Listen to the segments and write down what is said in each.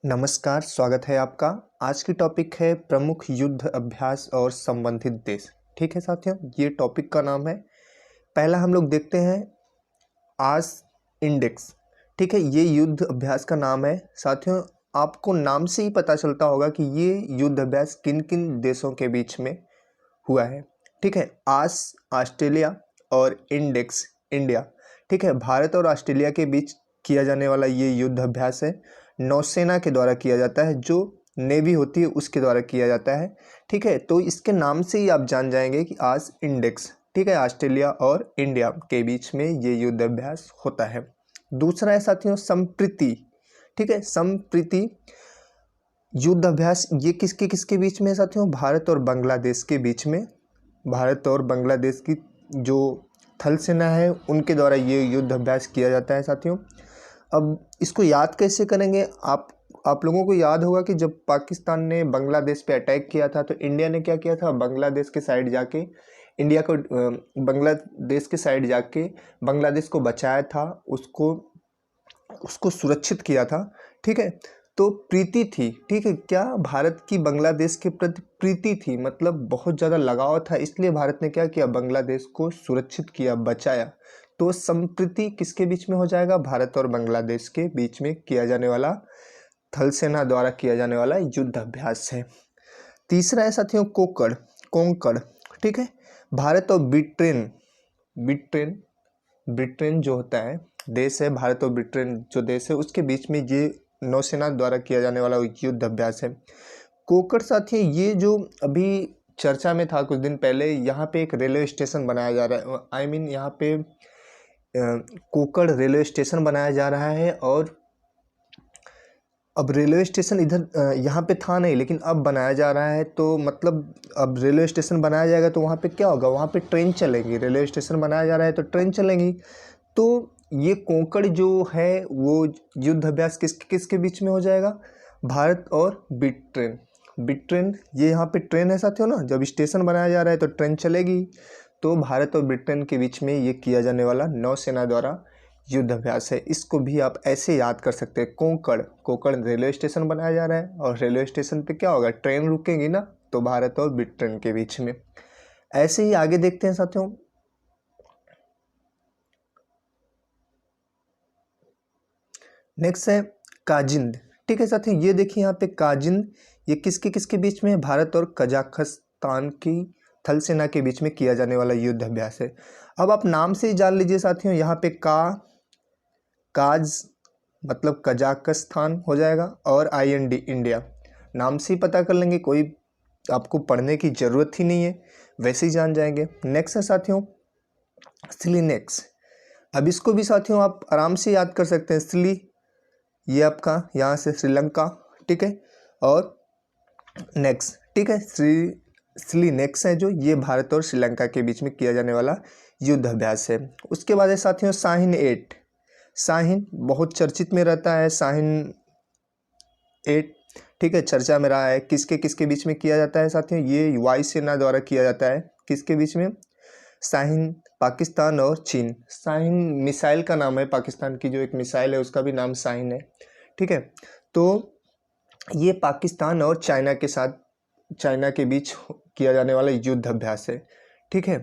नमस्कार, स्वागत है आपका। आज की टॉपिक है प्रमुख युद्ध अभ्यास और संबंधित देश। ठीक है साथियों, ये टॉपिक का नाम है। पहला हम लोग देखते हैं आस इंडेक्स। ठीक है, ये युद्ध अभ्यास का नाम है। साथियों, आपको नाम से ही पता चलता होगा कि ये युद्ध अभ्यास किन किन देशों के बीच में हुआ है। ठीक है, आस ऑस्ट्रेलिया और इंडेक्स इंडिया। ठीक है, भारत और ऑस्ट्रेलिया के बीच किया जाने वाला ये युद्ध अभ्यास है। नौसेना के द्वारा किया जाता है, जो नेवी होती है उसके द्वारा किया जाता है। ठीक है, तो इसके नाम से ही आप जान जाएंगे कि आज इंडेक्स। ठीक है, ऑस्ट्रेलिया और इंडिया के बीच में ये युद्ध अभ्यास होता है। दूसरा है साथियों संप्रीति। ठीक है, संप्रीति युद्ध अभ्यास ये किसके किसके बीच में है साथियों? भारत और बांग्लादेश के बीच में। भारत और बांग्लादेश की जो थल सेना है उनके द्वारा ये युद्ध अभ्यास किया जाता है साथियों। अब इसको याद कैसे करेंगे? आप लोगों को याद होगा कि जब पाकिस्तान ने बांग्लादेश पे अटैक किया था तो इंडिया ने क्या किया था? बांग्लादेश के साइड जाके बांग्लादेश के साइड जाके बांग्लादेश को बचाया था, उसको सुरक्षित किया था। ठीक है, तो प्रीति थी। ठीक है, क्या भारत की बांग्लादेश के प्रति प्रीति थी, मतलब बहुत ज़्यादा लगाव था, इसलिए भारत ने क्या किया? बांग्लादेश को सुरक्षित किया, बचाया। तो संप्रीति किसके बीच में हो जाएगा? भारत और बांग्लादेश के बीच में किया जाने वाला, थल सेना द्वारा किया जाने वाला युद्ध अभ्यास है। तीसरा है साथियों कोंकण। ठीक है, भारत और ब्रिटेन जो होता है देश है, भारत और ब्रिटेन जो देश है उसके बीच में ये नौसेना द्वारा किया जाने वाला युद्ध अभ्यास है। कोंकण साथियों, ये जो अभी चर्चा में था कुछ दिन पहले, यहाँ पे एक रेलवे स्टेशन बनाया जा रहा है। यहाँ पे कोंकण रेलवे स्टेशन बनाया जा रहा है। और अब रेलवे स्टेशन इधर यहाँ पे था नहीं, लेकिन अब बनाया जा रहा है। तो मतलब अब रेलवे स्टेशन बनाया जाएगा तो वहाँ पे क्या होगा? वहाँ पे ट्रेन चलेंगी। रेलवे स्टेशन बनाया जा रहा है तो ट्रेन चलेंगी। तो ये कोंकण जो है वो युद्ध अभ्यास किसके बीच में हो जाएगा? भारत और ब्रिटेन ये यहाँ पे ट्रेन है साथियों ना। जब स्टेशन बनाया जा रहा है तो ट्रेन चलेगी। तो भारत और ब्रिटेन के बीच में ये किया जाने वाला नौसेना द्वारा युद्ध अभ्यास है। इसको भी आप ऐसे याद कर सकते हैं, कोंकण रेलवे स्टेशन बनाया जा रहा है और रेलवे स्टेशन पे क्या होगा? ट्रेन रुकेंगी ना, तो भारत और ब्रिटेन के बीच में। ऐसे ही आगे देखते हैं साथियों। नेक्स्ट है काजिंद। ठीक है साथियों, ये देखिए यहाँ पे काजिंद, ये किसके बीच में है? भारत और कजाकिस्तान की थल सेना के बीच में किया जाने वाला युद्ध अभ्यास है। अब आप नाम से ही जान लीजिए साथियों, यहाँ पे काज मतलब कजाकिस्तान हो जाएगा और IND इंडिया। नाम से ही पता कर लेंगे, कोई आपको पढ़ने की ज़रूरत ही नहीं है, वैसे ही जान जाएंगे। नेक्स्ट है साथियों सिलीनेक्स। अब इसको भी साथियों आप आराम से याद कर सकते हैं। ये आपका यहाँ से श्रीलंका। ठीक है, और नेक्स्ट, ठीक है, सिलीनेक्स है जो, ये भारत और श्रीलंका के बीच में किया जाने वाला युद्ध अभ्यास है। उसके बाद है साथियों शाहीन 8। शाहीन बहुत चर्चित में रहता है, शाहीन 8। ठीक है, चर्चा में रहा है। किसके बीच में किया जाता है साथियों? ये वायुसेना द्वारा किया जाता है। किसके बीच में? शाहीन पाकिस्तान और चीन। शाहीन मिसाइल का नाम है, पाकिस्तान की जो एक मिसाइल है उसका भी नाम शाहीन है। ठीक है, तो ये पाकिस्तान और चाइना के बीच किया जाने वाला युद्ध अभ्यास है। ठीक है,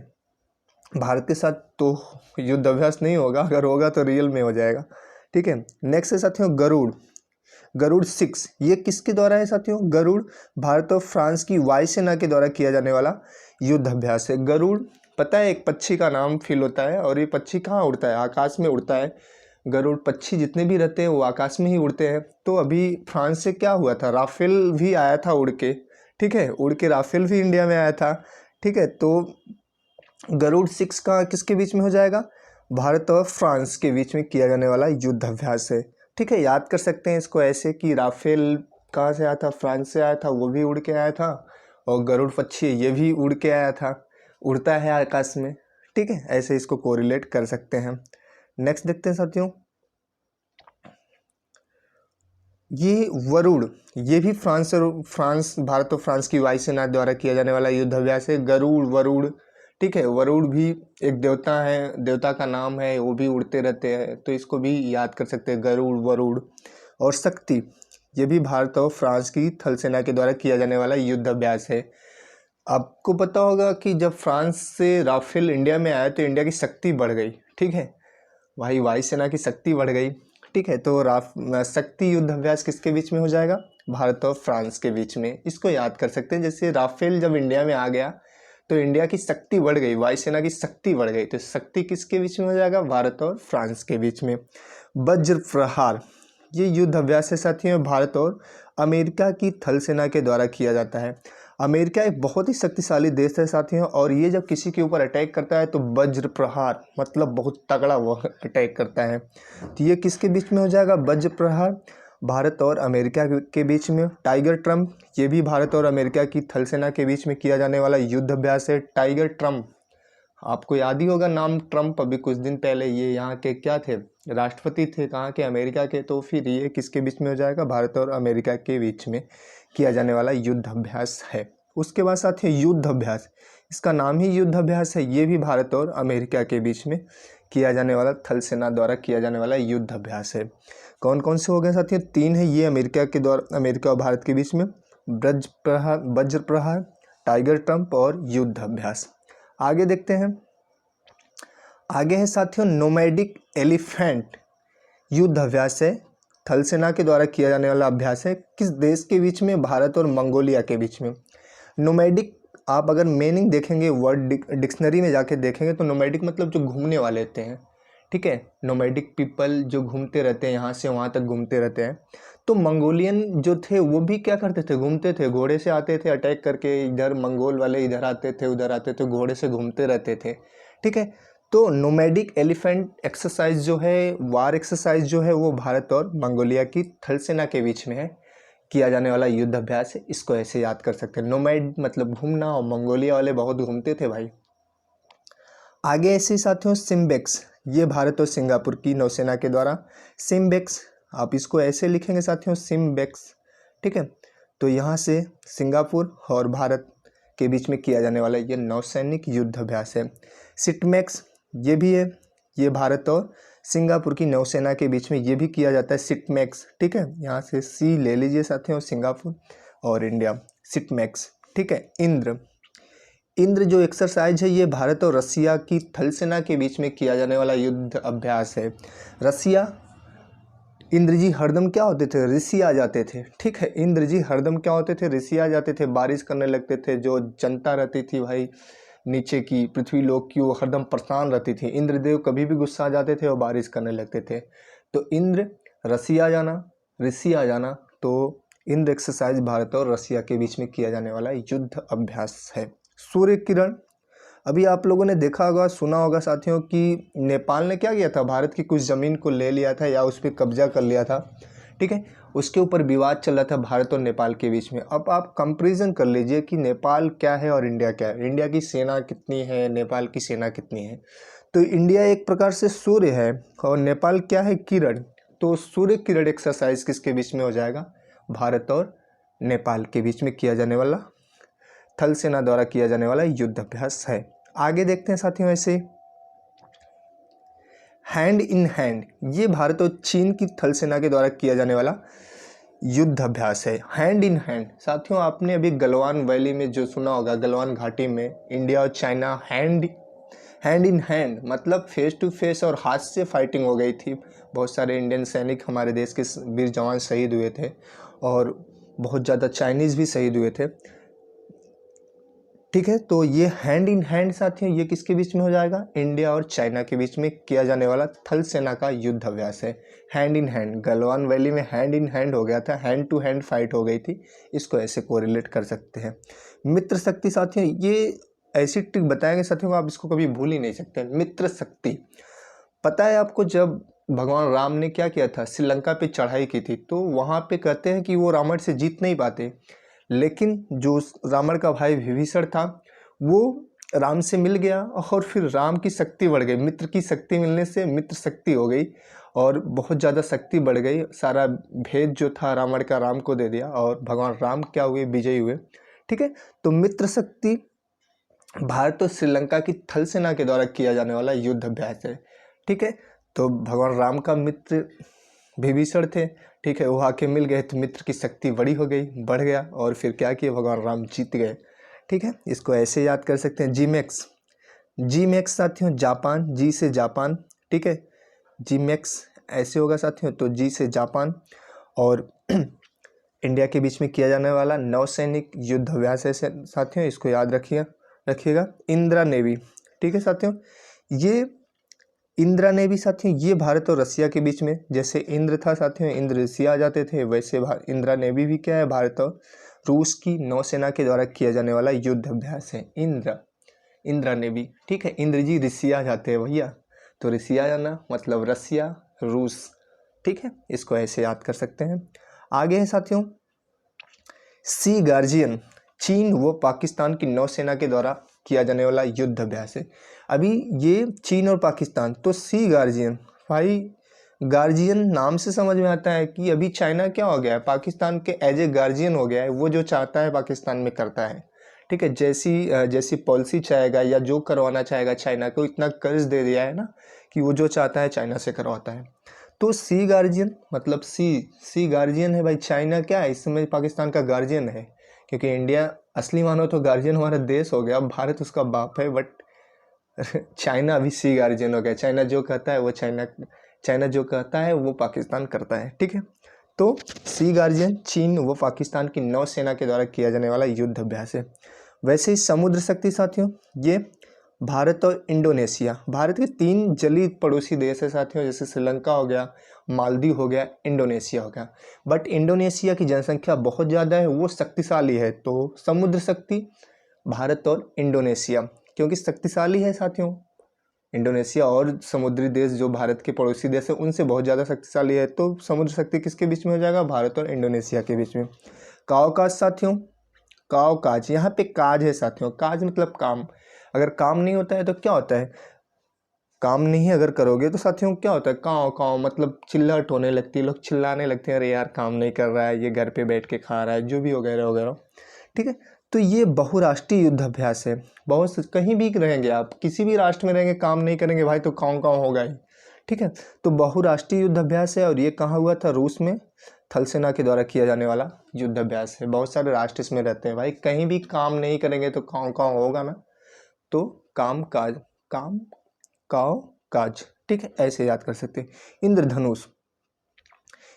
भारत के साथ तो युद्ध अभ्यास नहीं होगा, अगर होगा तो रियल में हो जाएगा। ठीक है, नेक्स्ट है साथियों गरुड़ 6। ये किसके द्वारा है साथियों? गरुड़ भारत और फ्रांस की वायुसेना के द्वारा किया जाने वाला युद्ध अभ्यास है। गरुड़ पता है एक पक्षी का नाम फील होता है, और ये पक्षी कहाँ उड़ता है? आकाश में उड़ता है। गरुड़ पक्षी जितने भी रहते हैं वो आकाश में ही उड़ते हैं। तो अभी फ्रांस से क्या हुआ था? राफेल भी आया था उड़ के। ठीक है, उड़ के राफेल भी इंडिया में आया था। ठीक है, तो गरुड़ 6 का किसके बीच में हो जाएगा? भारत और फ्रांस के बीच में किया जाने वाला युद्ध अभ्यास है। ठीक है, याद कर सकते हैं इसको ऐसे कि राफेल कहाँ से आया था? फ्रांस से आया था, वो भी उड़ के आया था। और गरुड़ पक्षी ये भी उड़ के आया था, उड़ता है आकाश में। ठीक है, ऐसे इसको कोरिलेट कर सकते हैं। नेक्स्ट देखते हैं साथियों, ये वरुड़, ये भी भारत और फ्रांस की वायुसेना द्वारा किया जाने वाला युद्ध अभ्यास है। वरुड़। ठीक है, वरुड़ भी एक देवता है, देवता का नाम है, वो भी उड़ते रहते हैं, तो इसको भी याद कर सकते हैं, गरुड़ वरुड़। और शक्ति, ये भी भारत और फ्रांस की थल सेना के द्वारा किया जाने वाला युद्ध अभ्यास है। आपको पता होगा कि जब फ्रांस से राफेल इंडिया में आया तो इंडिया की शक्ति बढ़ गई, ठीक है, भाई वायुसेना की शक्ति बढ़ गई, ठीक है। तो शक्ति युद्ध अभ्यास किसके बीच में हो जाएगा? भारत और फ्रांस के बीच में। इसको याद कर सकते हैं, जैसे राफेल जब इंडिया में आ गया तो इंडिया की शक्ति बढ़ गई, वायुसेना की शक्ति बढ़ गई, तो शक्ति किसके बीच में हो जाएगा? भारत और फ्रांस के बीच में। वज्र प्रहार ये युद्ध अभ्यास है साथियों, भारत और अमेरिका की थल सेना के द्वारा किया जाता है। अमेरिका एक बहुत ही शक्तिशाली देश है साथियों, और ये जब किसी के ऊपर अटैक करता है तो वज्र प्रहार मतलब बहुत तगड़ा वो अटैक करता है। तो ये किसके बीच में हो जाएगा? वज्र प्रहार भारत और अमेरिका के बीच में। टाइगर ट्रम्प ये भी भारत और अमेरिका की थल सेना के बीच में किया जाने वाला युद्ध अभ्यास है। टाइगर ट्रम्प आपको याद ही होगा नाम, ट्रम्प अभी कुछ दिन पहले ये यहाँ के क्या थे? राष्ट्रपति थे, कहाँ के? अमेरिका के। तो फिर ये किसके बीच में हो जाएगा? भारत और अमेरिका के बीच में किया जाने वाला युद्ध अभ्यास है। उसके बाद साथ ही युद्ध अभ्यास, इसका नाम ही युद्ध अभ्यास है, ये भी भारत और अमेरिका के बीच में किया जाने वाला थल सेना द्वारा किया जाने वाला युद्ध अभ्यास है। कौन कौन से हो गए साथियों? 3 है ये अमेरिका के द्वारा, अमेरिका और भारत के बीच में, वज्र प्रहार, टाइगर ट्रम्प और युद्ध अभ्यास। आगे देखते हैं, आगे है साथियों नोमैडिक एलिफेंट युद्ध अभ्यास है, थल सेना के द्वारा किया जाने वाला अभ्यास है। किस देश के बीच में? भारत और मंगोलिया के बीच में। नोमैडिक आप अगर मीनिंग देखेंगे वर्ड डिक्शनरी में जाके देखेंगे तो नोमैडिक मतलब जो घूमने वाले होते हैं, ठीक है, नोमैडिक पीपल जो घूमते रहते हैं, यहाँ से वहाँ तक घूमते रहते हैं। तो मंगोलियन जो थे वो भी क्या करते थे? घूमते थे, घोड़े से आते थे अटैक करके, इधर मंगोल वाले इधर आते थे उधर आते थे, घोड़े से घूमते रहते थे, ठीक है। तो नोमैडिक एलिफेंट एक्सरसाइज जो है, वार एक्सरसाइज जो है, वो भारत और मंगोलिया की थल सेना के बीच में है किया जाने वाला युद्ध अभ्यास है। इसको ऐसे याद कर सकते हैं, नोमैड मतलब घूमना, और मंगोलिया वाले बहुत घूमते थे भाई। आगे ऐसे साथियों सिम्बेक्स, ये भारत और सिंगापुर की नौसेना के द्वारा, सिम्बेक्स आप इसको ऐसे लिखेंगे साथियों, सिम्बेक्स, ठीक है। तो यहाँ से सिंगापुर और भारत के बीच में किया जाने वाला ये नौसैनिक युद्ध अभ्यास है। सिटमैक्स ये भी है, ये भारत और सिंगापुर की नौसेना के बीच में ये भी किया जाता है, सिटमैक्स, ठीक है। यहाँ से सी ले लीजिए साथियों, सिंगापुर और इंडिया, सिटमैक्स, ठीक है। इंद्र जो एक्सरसाइज है ये भारत और रसिया की थल सेना के बीच में किया जाने वाला युद्ध अभ्यास है। रसिया, इंद्र जी हरदम क्या होते थे? ऋषि आ जाते थे, ठीक है। इंद्र जी हरदम क्या होते थे? ऋषि आ जाते थे, बारिश करने लगते थे, जो जनता रहती थी भाई नीचे की पृथ्वी लोक की, वो हरदम परेशान रहती थी। इंद्रदेव कभी भी गुस्सा आ जाते थे और बारिश करने लगते थे। तो इंद्र, ऋषि आ जाना, ऋषि आ जाना, तो इंद्र एक्सरसाइज भारत और रसिया के बीच में किया जाने वाला युद्ध अभ्यास है। सूर्य किरण, अभी आप लोगों ने देखा होगा, सुना होगा साथियों कि नेपाल ने क्या किया था? भारत की कुछ ज़मीन को ले लिया था या उस पर कब्जा कर लिया था, ठीक है। उसके ऊपर विवाद चल रहा था भारत और नेपाल के बीच में। अब आप कंपैरिजन कर लीजिए कि नेपाल क्या है और इंडिया क्या है। इंडिया की सेना कितनी है, नेपाल की सेना कितनी है? तो इंडिया एक प्रकार से सूर्य है और नेपाल क्या है? किरण। तो सूर्य किरण एक्सरसाइज किसके बीच में हो जाएगा? भारत और नेपाल के बीच में किया जाने वाला, थल सेना द्वारा किया जाने वाला युद्ध अभ्यास है। आगे देखते हैं साथियों, ऐसे हैंड इन हैंड, ये भारत और चीन की थल सेना के द्वारा किया जाने वाला युद्ध अभ्यास है। हैंड इन हैंड साथियों, आपने अभी गलवान वैली में जो सुना होगा, गलवान घाटी में इंडिया और चाइना हैंड इन हैंड मतलब फेस टू फेस और हाथ से फाइटिंग हो गई थी। बहुत सारे इंडियन सैनिक हमारे देश के वीर जवान शहीद हुए थे और बहुत ज़्यादा चाइनीज़ भी शहीद हुए थे, ठीक है। तो ये हैंड इन हैंड साथियों, ये किसके बीच में हो जाएगा? इंडिया और चाइना के बीच में किया जाने वाला थल सेना का युद्ध अभ्यास है। Hand in hand, Galwan valley में हैंड इन हैंड हो गया था, हैंड टू हैंड फाइट हो गई थी, इसको ऐसे कोरिलेट कर सकते हैं। मित्र शक्ति साथियों, ये ऐसी ट्रिक बताएंगे साथियों, आप इसको कभी भूल ही नहीं सकते। मित्र शक्ति, पता है आपको, जब भगवान राम ने क्या किया था? श्रीलंका पे चढ़ाई की थी, तो वहाँ पे कहते हैं कि वो रावण से जीत नहीं पाते, लेकिन जो रावण का भाई विभीषण था वो राम से मिल गया और फिर राम की शक्ति बढ़ गई, मित्र की शक्ति मिलने से मित्र शक्ति हो गई और बहुत ज़्यादा शक्ति बढ़ गई। सारा भेद जो था रावण का राम को दे दिया और भगवान राम क्या हुए? विजयी हुए, ठीक है। तो मित्र शक्ति भारत और श्रीलंका की थल सेना के द्वारा किया जाने वाला युद्ध अभ्यास है, ठीक है। तो भगवान राम का मित्र विभीषण थे, ठीक है, वो आके मिल गए तो मित्र की शक्ति बड़ी हो गई, बढ़ गया, और फिर क्या किया, भगवान राम जीत गए। ठीक है, इसको ऐसे याद कर सकते हैं। जीमैक्स, जीमैक्स साथियों जापान, जी से जापान, ठीक है, जीमैक्स ऐसे होगा साथियों, तो जी से जापान। और इंडिया के बीच में किया जाने वाला नौसैनिक युद्ध अभ्यास है साथियों, इसको याद रखिएगा। इंदिरा नेवी, ठीक है साथियों, ये इंदिरा नेवी साथियों ये भारत और रसिया के बीच में, जैसे इंद्र था साथियों, इंद्र रसिया आ जाते थे, वैसे इंदिरा नेवी भी क्या है, भारत और रूस की नौसेना के द्वारा किया जाने वाला युद्ध अभ्यास है इंदिरा नेवी। ठीक है, इंद्र जी रसिया जाते हैं भैया, तो रसिया जाना मतलब रसिया, रूस। ठीक है, इसको ऐसे याद कर सकते हैं। आगे है साथियों सी गार्जियन, चीन व पाकिस्तान की नौसेना के द्वारा किया जाने वाला युद्ध अभ्यास है। अभी ये चीन और पाकिस्तान, तो सी गार्जियन, भाई गार्जियन नाम से समझ में आता है कि अभी चाइना क्या हो गया है, पाकिस्तान के एज ए गार्जियन हो गया है, वो जो चाहता है पाकिस्तान में करता है। ठीक है, जैसी पॉलिसी चाहेगा या जो करवाना चाहेगा, चाइना को इतना कर्ज दे दिया है ना कि वो जो चाहता है चाइना से करवाता है। तो सी गार्जियन मतलब सी गार्जियन है भाई, चाइना क्या है इस समय पाकिस्तान का गार्जियन है, क्योंकि इंडिया असली मानो तो गार्जियन हमारा देश हो गया, भारत उसका बाप है, बट चाइना अभी सी गार्जियन हो गया। चाइना जो कहता है वो चाइना जो कहता है वो पाकिस्तान करता है। ठीक है, तो सी गार्जियन चीन व पाकिस्तान की नौसेना के द्वारा किया जाने वाला युद्ध अभ्यास है। वैसे ही समुद्र शक्ति साथियों, ये भारत और इंडोनेशिया, भारत के 3 जलीय पड़ोसी देश है साथियों, जैसे श्रीलंका हो गया, मालदीव हो गया, इंडोनेशिया हो गया। बट इंडोनेशिया की जनसंख्या बहुत ज़्यादा है, वो शक्तिशाली है, तो समुद्र शक्ति भारत और इंडोनेशिया, क्योंकि शक्तिशाली है साथियों इंडोनेशिया, और समुद्री देश जो भारत के पड़ोसी देश है उनसे बहुत ज़्यादा शक्तिशाली है, तो समुद्र शक्ति किसके बीच में हो जाएगा, भारत और इंडोनेशिया के बीच में। काउकाज साथियों, काउकाज, यहाँ पे काज है साथियों, काज मतलब काम, अगर काम नहीं होता है तो क्या होता है, काम नहीं अगर करोगे तो साथियों क्या होता है, काव काव मतलब चिल्लाहट होने लगती है, लोग चिल्लाने लगते हैं, अरे यार काम नहीं कर रहा है, ये घर पे बैठ के खा रहा है, जो भी वगैरह वगैरह। ठीक है, तो ये बहुराष्ट्रीय युद्ध अभ्यास है। कहीं भी रहेंगे आप, किसी भी राष्ट्र में रहेंगे, काम नहीं करेंगे भाई तो काव काव होगा ही। ठीक है, तो बहुराष्ट्रीय युद्ध अभ्यास है, और ये कहाँ हुआ था, रूस में थल सेना के द्वारा किया जाने वाला युद्ध अभ्यास है। बहुत सारे राष्ट्र इसमें रहते हैं भाई, कहीं भी काम नहीं करेंगे तो काव काव होगा ना, तो काम काव काज। ठीक है, ऐसे याद कर सकते हैं। इंद्रधनुष,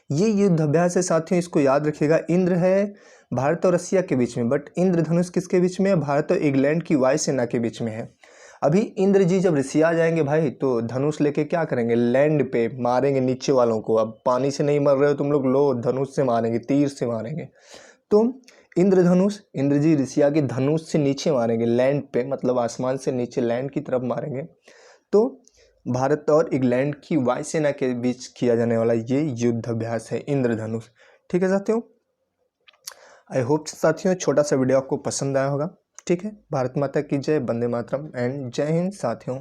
ये युद्ध अभ्यास है साथियों, इसको याद रखिएगा। इंद्र है भारत और रसिया के बीच में, बट इंद्रधनुष किसके बीच में है, भारत और इंग्लैंड की वायुसेना के बीच में है। अभी इंद्र जी जब रसिया जाएंगे भाई, तो धनुष लेके क्या करेंगे, लैंड पे मारेंगे नीचे वालों को। अब पानी से नहीं मर रहे हो तुम लोग, लो धनुष से मारेंगे, तीर से मारेंगे। तो इंद्रधनुष, इंद्र जी रसिया के धनुष से नीचे मारेंगे, लैंड पे मतलब आसमान से नीचे लैंड की तरफ मारेंगे। तो भारत और इंग्लैंड की वायुसेना के बीच किया जाने वाला ये युद्ध अभ्यास है इंद्रधनुष। ठीक है साथियों, आई होप साथियों छोटा सा वीडियो आपको पसंद आया होगा। ठीक है, भारत माता की जय, वंदे मातरम एंड जय हिंद साथियों।